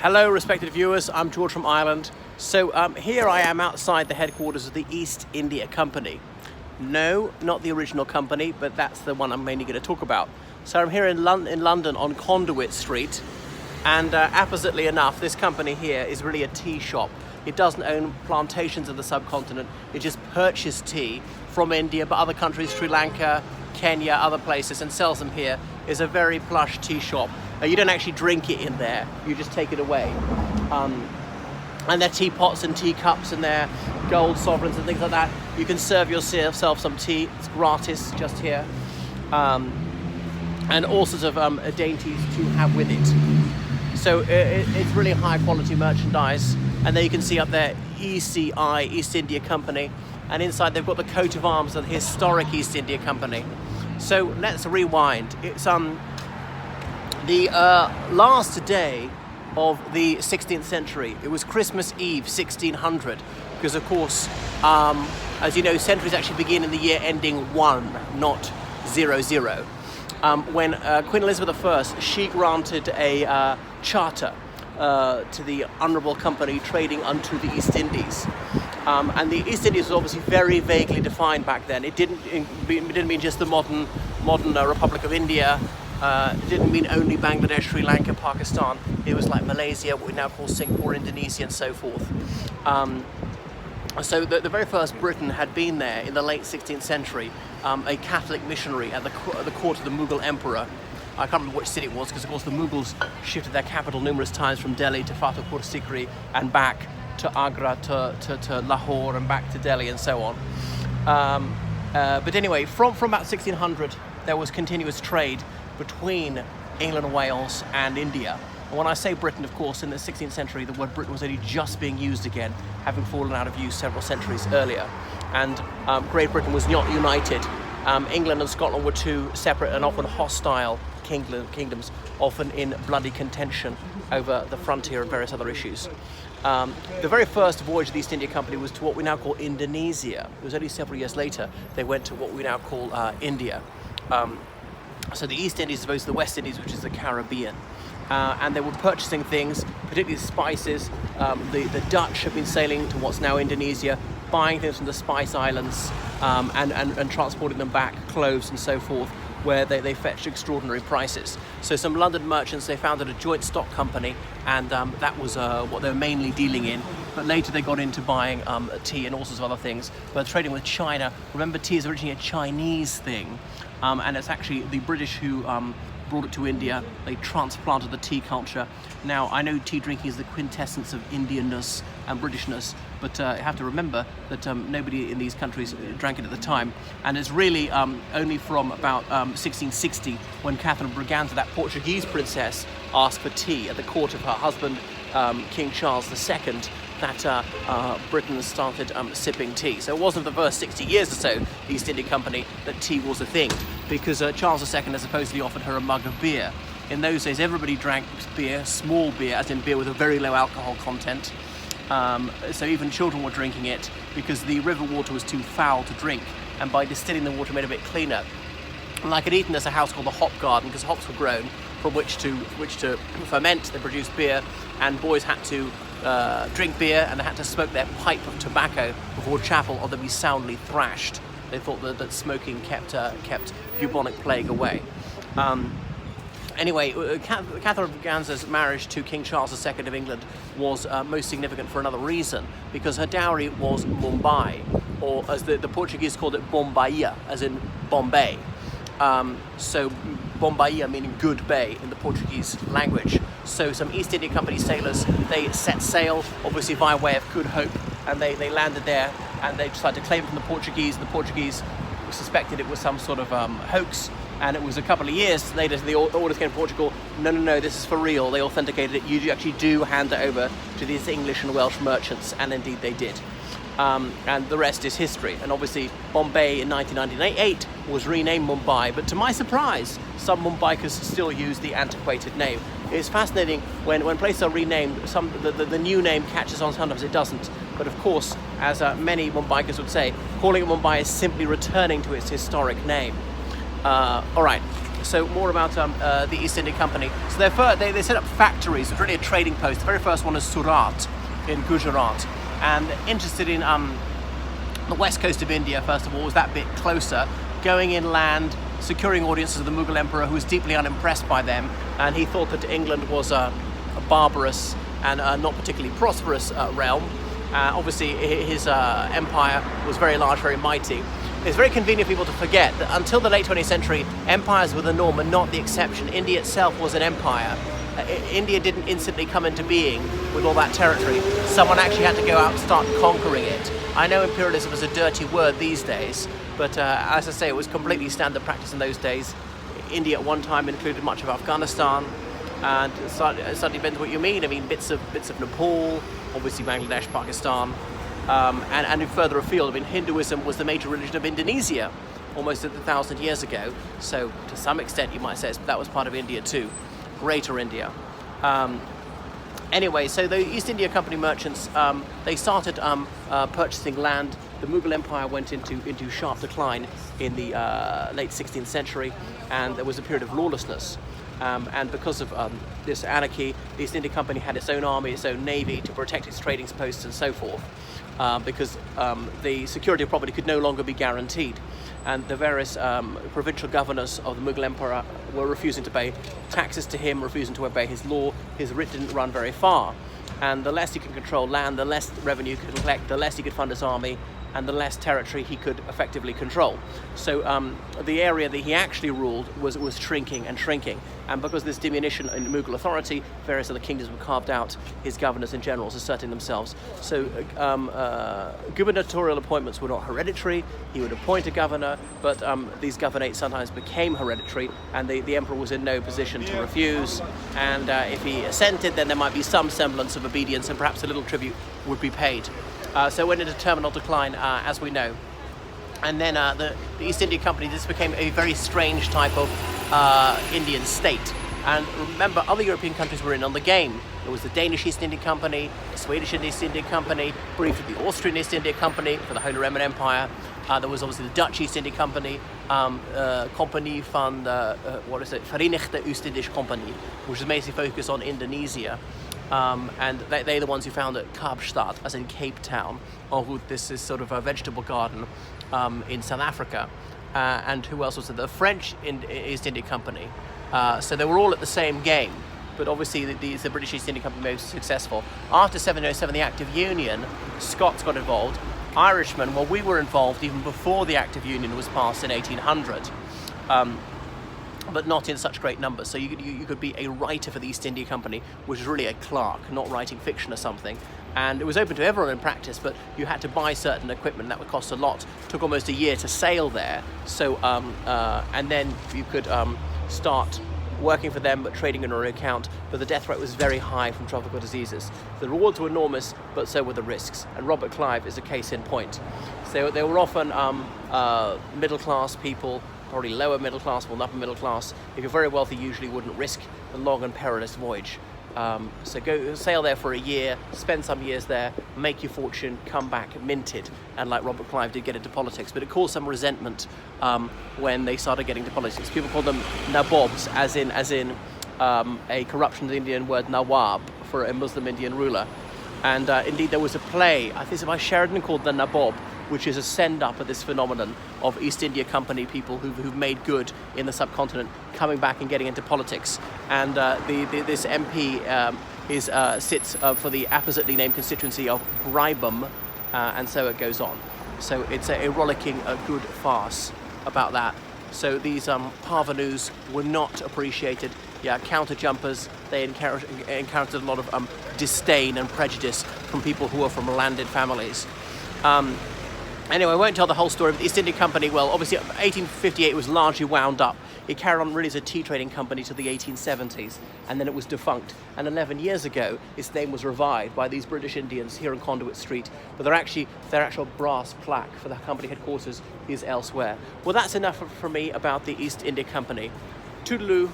Hello, respected viewers. I'm George from Ireland. So here I am outside the headquarters of the East India Company. No, not the original company, but that's the one I'm mainly going to talk about. So I'm here in London on Conduit Street, and appositely enough, this company here is really a tea shop. It doesn't own plantations of the subcontinent. It just purchases tea from India, but other countries, Sri Lanka, Kenya, other places, and sells them here. It's a very plush tea shop. You don't actually drink it in there, you just take it away. And their teapots and teacups and their gold sovereigns and things like that. You can serve yourself some tea, it's gratis just here. And all sorts of dainties to have with it. So it's really high quality merchandise. And there you can see up there, ECI, East India Company. And inside they've got the coat of arms of the historic East India Company. So let's rewind. It's the last day of the 16th century. It was Christmas Eve 1600, because of course, as you know, centuries actually begin in the year ending 1, not 00. When Queen Elizabeth I, she granted a charter to the Honourable Company trading unto the East Indies. And the East Indies was obviously very vaguely defined back then. It didn't mean just the modern Republic of India. It didn't mean only Bangladesh, Sri Lanka, Pakistan. It was like Malaysia, what we now call Singapore, Indonesia, and so forth. So the very first Briton had been there in the late 16th century, a Catholic missionary at the court of the Mughal emperor. I can't remember which city it was, because of course the Mughals shifted their capital numerous times from Delhi to Fatehpur Sikri and back to Agra, to Lahore, and back to Delhi, and so on. But anyway, from about 1600, there was continuous trade between England and Wales and India. And when I say Britain, of course, in the 16th century, the word Britain was only just being used again, having fallen out of use several centuries earlier. And Great Britain was not united. England and Scotland were two separate and often hostile kingdoms, often in bloody contention over the frontier and various other issues. The very first voyage of the East India Company was to what we now call Indonesia. It was only several years later they went to what we now call India. So the East Indies, as opposed to the West Indies, which is the Caribbean. And they were purchasing things, particularly spices. The Dutch have been sailing to what's now Indonesia, buying things from the Spice Islands and transporting them back, cloves and so forth, where they fetched extraordinary prices. So some London merchants, they founded a joint stock company, and that was what they were mainly dealing in. But later they got into buying tea and all sorts of other things. But trading with China, remember, tea is originally a Chinese thing, and it's actually the British who brought it to India. They transplanted the tea culture. Now, I know tea drinking is the quintessence of Indianness and Britishness, but you have to remember that nobody in these countries drank it at the time. And it's really only from about 1660, when Catherine of Braganza, that Portuguese princess, asked for tea at the court of her husband, King Charles II, that Britain started sipping tea. So it wasn't the first 60 years or so, the East India Company, that tea was a thing, because Charles II had supposedly offered her a mug of beer. In those days, everybody drank beer, small beer, as in beer with a very low alcohol content. So even children were drinking it, because the river water was too foul to drink, and by distilling the water made it a bit cleaner. Like at Eton, there's a house called the Hop Garden, because hops were grown from which to ferment. They produced beer, and boys had to drink beer, and they had to smoke their pipe of tobacco before chapel, or they'd be soundly thrashed. They thought that smoking kept bubonic plague away. Anyway, Catherine of Braganza's marriage to King Charles II of England was most significant for another reason, because her dowry was Mumbai, or as the Portuguese called it, Bombaia, as in Bombay. So Bombaia meaning good bay in the Portuguese language. So some East India Company sailors, they set sail, obviously by way of Good Hope, and they landed there, and they decided to claim it from the Portuguese. The Portuguese suspected it was some sort of hoax, and it was a couple of years later the orders came to Portugal, no, this is for real. They authenticated it. You actually do hand it over to these English and Welsh merchants, and indeed they did. And the rest is history. And obviously Bombay in 1998 was renamed Mumbai, but to my surprise, some Mumbaikers still use the antiquated name. It's fascinating when places are renamed, the new name catches on, sometimes it doesn't. But of course, as many Mumbaikers would say, calling it Mumbai is simply returning to its historic name. All right, So more about the East India Company. So they set up factories. It was really a trading post. The very first one is Surat in Gujarat, and interested in the west coast of India, first of all, was that bit closer, going inland, securing audiences of the Mughal emperor, who was deeply unimpressed by them, and he thought that England was a barbarous and not particularly prosperous realm. Obviously, his empire was very large, very mighty. It's very convenient for people to forget that until the late 20th century, empires were the norm and not the exception. India itself was an empire. India didn't instantly come into being with all that territory. Someone actually had to go out and start conquering it. I know imperialism is a dirty word these days, but as I say, it was completely standard practice in those days. India at one time included much of Afghanistan, and it slightly depends what you mean. I mean, bits of Nepal, obviously Bangladesh, Pakistan, and further afield. I mean, Hinduism was the major religion of Indonesia almost 1,000 years ago. So to some extent, you might say that was part of India too, Greater India. Anyway, so the East India Company merchants, they started purchasing land. The Mughal Empire went into sharp decline in the late 16th century, and there was a period of lawlessness. And because of this anarchy, the East India Company had its own army, its own navy to protect its trading posts and so forth, because the security of property could no longer be guaranteed. And the various provincial governors of the Mughal Emperor were refusing to pay taxes to him, refusing to obey his law. His writ didn't run very far. And the less he could control land, the less revenue he could collect, the less he could fund his army, and the less territory he could effectively control. So the area that he actually ruled was shrinking and shrinking. And because of this diminution in Mughal authority, various other kingdoms were carved out, his governors and generals asserting themselves. So gubernatorial appointments were not hereditary. He would appoint a governor, but these governorates sometimes became hereditary, and the emperor was in no position to refuse. And if he assented, then there might be some semblance of obedience, and perhaps a little tribute would be paid. So it went into terminal decline, as we know. And then the East India Company, this became a very strange type of Indian state. And remember, other European countries were in on the game. There was the Danish East India Company, the Swedish East India Company, briefly the Austrian East India Company for the Holy Roman Empire. There was obviously the Dutch East India Company, Compagnie van Verenigde Oost-Indische Company, which is basically focused on Indonesia. And they're the ones who founded Kaapstad, as in Cape Town, en route. This is sort of a vegetable garden in South Africa. And who else was it? The French East India Company. So they were all at the same game, but obviously the British East India Company was successful. After 1707, the Act of Union, Scots got involved. Irishmen, well, we were involved even before the Act of Union was passed in 1800. But not in such great numbers. So you could be a writer for the East India Company, which is really a clerk, not writing fiction or something. And it was open to everyone in practice, but you had to buy certain equipment that would cost a lot. It took almost a year to sail there. So and then you could start working for them, but trading on your own account. But the death rate was very high from tropical diseases. The rewards were enormous, but so were the risks. And Robert Clive is a case in point. So they were often middle-class people, probably lower middle class or upper middle class. If you're very wealthy, usually wouldn't risk a long and perilous voyage. So go sail there for a year, spend some years there, make your fortune, come back minted, and like Robert Clive did, get into politics. But it caused some resentment when they started getting into politics. People called them nabobs, as in a corruption of the Indian word nawab for a Muslim Indian ruler. And indeed, there was a play, I think it's by Sheridan, called The Nabob, which is a send-up of this phenomenon of East India Company people who've made good in the subcontinent, coming back and getting into politics. And this MP sits for the appositely named constituency of Bribham, and so it goes on. So it's a rollicking, good farce about that. So these parvenus were not appreciated. Yeah, counter-jumpers, they encountered a lot of disdain and prejudice from people who were from landed families. Anyway, I won't tell the whole story, but the East India Company, well, obviously 1858 was largely wound up. It carried on really as a tea trading company to the 1870s, and then it was defunct. And 11 years ago, its name was revived by these British Indians here on Conduit Street, but their actual brass plaque for the company headquarters is elsewhere. Well, that's enough for me about the East India Company. Toodaloo.